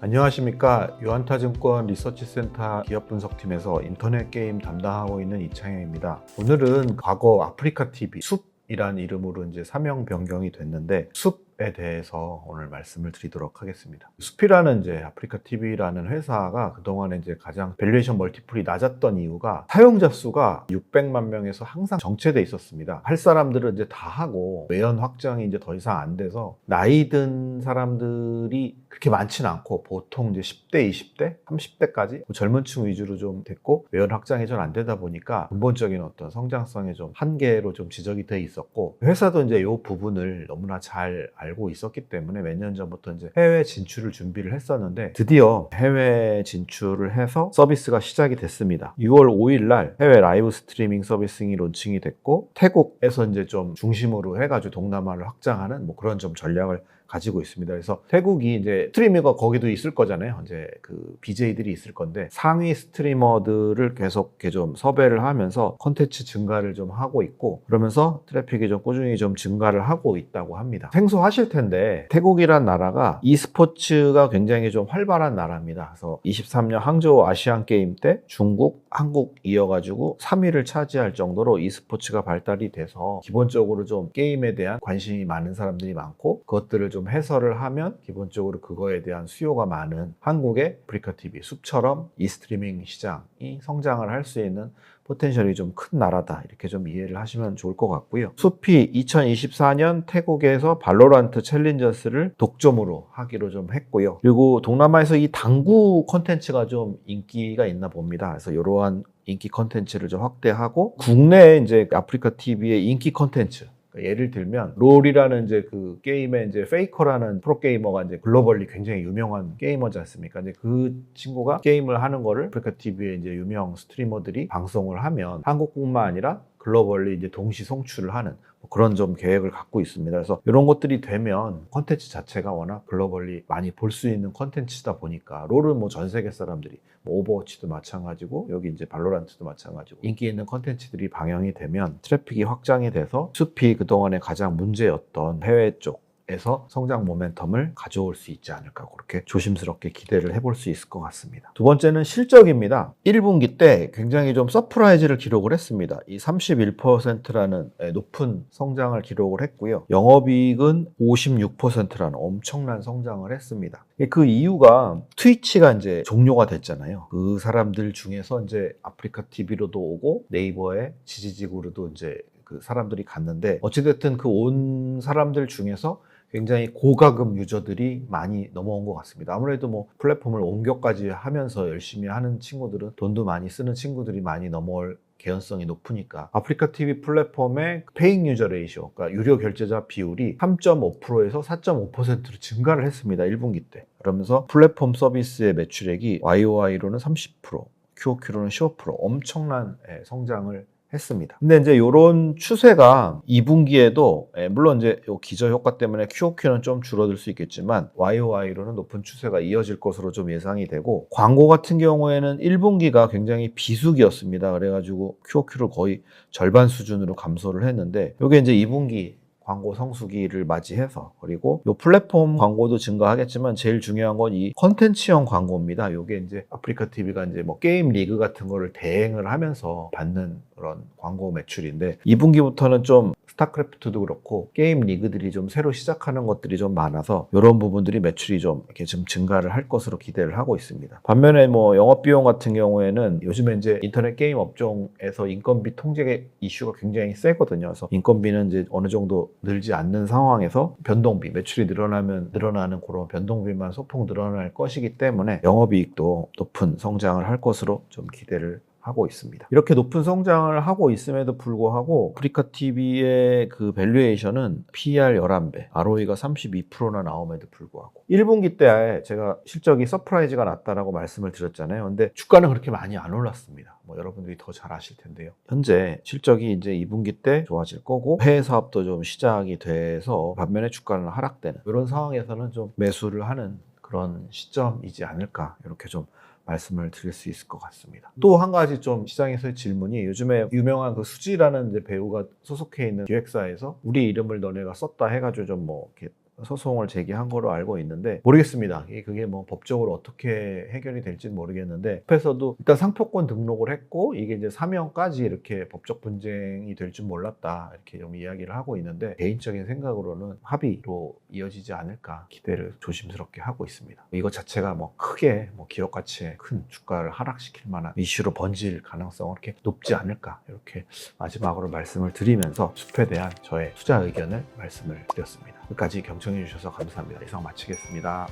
안녕하십니까. 유한타증권 리서치센터 기업분석팀에서 인터넷 게임 담당하고 있는 이창영입니다. 오늘은 과거 아프리카TV 숲이란 이름으로 이제 사명 변경이 됐는데 숲에 대해서 오늘 말씀을 드리도록 하겠습니다. 숲이라는 이제 아프리카TV라는 회사가 그동안에 이제 가장 밸류에이션 멀티플이 낮았던 이유가 사용자 수가 600만 명에서 항상 정체돼 있었습니다. 할 사람들은 이제 다 하고 매연 확장이 이제 더 이상 안 돼서 나이 든 사람들이 그렇게 많지는 않고 보통 이제 10대, 20대, 30대까지 젊은 층 위주로 좀 됐고 매연 확장이 잘 안 되다 보니까 근본적인 어떤 성장성의 좀 한계로 좀 지적이 돼 있었고 회사도 이제 이 부분을 너무나 잘 알고 있었기 때문에 몇 년 전부터 이제 해외 진출을 준비를 했었는데 드디어 해외 진출을 해서 서비스가 시작이 됐습니다. 6월 5일 날 해외 라이브 스트리밍 서비스가 론칭이 됐고 태국에서 이제 좀 중심으로 해가지고 동남아를 확장하는 뭐 그런 좀 전략을 가지고 있습니다. 그래서 태국이 이제 스트리머가 거기도 있을 거잖아요. 이제 그 BJ들이 있을 건데 상위 스트리머들을 계속 이렇게 좀 섭외를 하면서 콘텐츠 증가를 좀 하고 있고 그러면서 트래픽이 좀 꾸준히 좀 증가를 하고 있다고 합니다. 생소하실 텐데 태국이란 나라가 e스포츠가 굉장히 좀 활발한 나라입니다. 그래서 23년 항저우 아시안 게임 때 중국, 한국 이어가지고 3위를 차지할 정도로 e스포츠가 발달이 돼서 기본적으로 좀 게임에 대한 관심이 많은 사람들이 많고 그것들을 좀 해설을 하면 기본적으로 그거에 대한 수요가 많은 한국의 아프리카TV 숲처럼 e스트리밍 시장이 성장을 할 수 있는 포텐셜이 좀 큰 나라다 이렇게 좀 이해를 하시면 좋을 것 같고요. 숲이 2024년 태국에서 발로란트 챌린저스를 독점으로 하기로 좀 했고요. 그리고 동남아에서 이 당구 콘텐츠가 좀 인기가 있나 봅니다. 그래서 이러한 인기 콘텐츠를 좀 확대하고 국내에 이제 아프리카TV의 인기 콘텐츠 예를 들면 롤이라는 이제 그 게임의 이제 페이커라는 프로게이머가 이제 글로벌리 굉장히 유명한 게이머지 않습니까? 이제 그 친구가 게임을 하는 거를 아프리카TV의 이제 유명 스트리머들이 방송을 하면 한국뿐만 아니라 글로벌리 이제 동시 송출을 하는 그런 좀 계획을 갖고 있습니다. 그래서 이런 것들이 되면 콘텐츠 자체가 워낙 글로벌리 많이 볼 수 있는 콘텐츠다 보니까 롤은 뭐 전 세계 사람들이 뭐 오버워치도 마찬가지고 여기 이제 발로란트도 마찬가지고 인기 있는 콘텐츠들이 방영이 되면 트래픽이 확장이 돼서 숲이 그동안에 가장 문제였던 해외 쪽에서 성장 모멘텀을 가져올 수 있지 않을까 그렇게 조심스럽게 기대를 해볼 수 있을 것 같습니다. 두 번째는 실적입니다. 1분기 때 굉장히 좀 서프라이즈를 기록을 했습니다. 이 31%라는 높은 성장을 기록을 했고요. 영업이익은 56%라는 엄청난 성장을 했습니다. 그 이유가 트위치가 이제 종료가 됐잖아요. 그 사람들 중에서 이제 아프리카TV로도 오고 네이버의 지지직으로도 이제 그 사람들이 갔는데 어찌됐든 그 온 사람들 중에서 굉장히 고가급 유저들이 많이 넘어온 것 같습니다. 아무래도 뭐 플랫폼을 옮겨까지 하면서 열심히 하는 친구들은 돈도 많이 쓰는 친구들이 많이 넘어올 개연성이 높으니까 아프리카TV 플랫폼의 페잉 유저 레이쇼, 그러니까 유료 결제자 비율이 3.5%에서 4.5%로 증가를 했습니다. 1분기 때. 그러면서 플랫폼 서비스의 매출액이 YOY로는 30%, QOQ로는 15% 엄청난 성장을 했습니다. 근데 이제 이런 추세가 2분기에도 물론 이제 요 기저 효과 때문에 QOQ는 좀 줄어들 수 있겠지만 YOY로는 높은 추세가 이어질 것으로 좀 예상이 되고 광고 같은 경우에는 1분기가 굉장히 비수기였습니다. 그래가지고 QOQ를 거의 절반 수준으로 감소를 했는데 이게 이제 2분기 광고 성수기를 맞이해서 그리고 요 플랫폼 광고도 증가하겠지만 제일 중요한 건 이 컨텐츠형 광고입니다. 요게 이제 아프리카TV가 이제 뭐 게임 리그 같은 거를 대행을 하면서 받는 그런 광고 매출인데 2분기부터는 좀 스타크래프트도 그렇고 게임 리그들이 좀 새로 시작하는 것들이 좀 많아서 이런 부분들이 매출이 좀 이렇게 좀 증가를 할 것으로 기대를 하고 있습니다. 반면에 뭐 영업 비용 같은 경우에는 요즘에 이제 인터넷 게임 업종에서 인건비 통제 이슈가 굉장히 세거든요. 그래서 인건비는 이제 어느 정도 늘지 않는 상황에서 변동비, 매출이 늘어나면 늘어나는 그런 변동비만 소폭 늘어날 것이기 때문에 영업이익도 높은 성장을 할 것으로 좀 기대를 하고 있습니다. 이렇게 높은 성장을 하고 있음에도 불구하고 아프리카TV의 그 밸류에이션은 PER 11배, ROE가 32%나 나옴에도 불구하고 1분기 때 제가 실적이 서프라이즈가 났다라고 말씀을 드렸잖아요. 근데 주가는 그렇게 많이 안 올랐습니다. 뭐 여러분들이 더 잘 아실 텐데요. 현재 실적이 이제 2분기 때 좋아질 거고 해외 사업도 좀 시작이 돼서 반면에 주가는 하락되는 이런 상황에서는 좀 매수를 하는 그런 시점이지 않을까 이렇게 좀 말씀을 드릴 수 있을 것 같습니다. 또 한 가지 좀 시장에서의 질문이 요즘에 유명한 그 수지라는 이제 배우가 소속해 있는 기획사에서 우리 이름을 너네가 썼다 해가지고 좀 뭐 이렇게 소송을 제기한 거로 알고 있는데 모르겠습니다. 그게 뭐 법적으로 어떻게 해결이 될지는 모르겠는데 숲에서도 일단 상표권 등록을 했고 이게 이제 사명까지 이렇게 법적 분쟁이 될 줄 몰랐다 이렇게 좀 이야기를 하고 있는데 개인적인 생각으로는 합의로 이어지지 않을까 기대를 조심스럽게 하고 있습니다. 이것 자체가 뭐 크게 뭐 기업 가치에 큰 주가를 하락시킬 만한 이슈로 번질 가능성은 그렇게 높지 않을까 이렇게 마지막으로 말씀을 드리면서 숲에 대한 저의 투자 의견을 말씀을 드렸습니다. 끝까지 경청해 주셔서 감사합니다. 이상 마치겠습니다.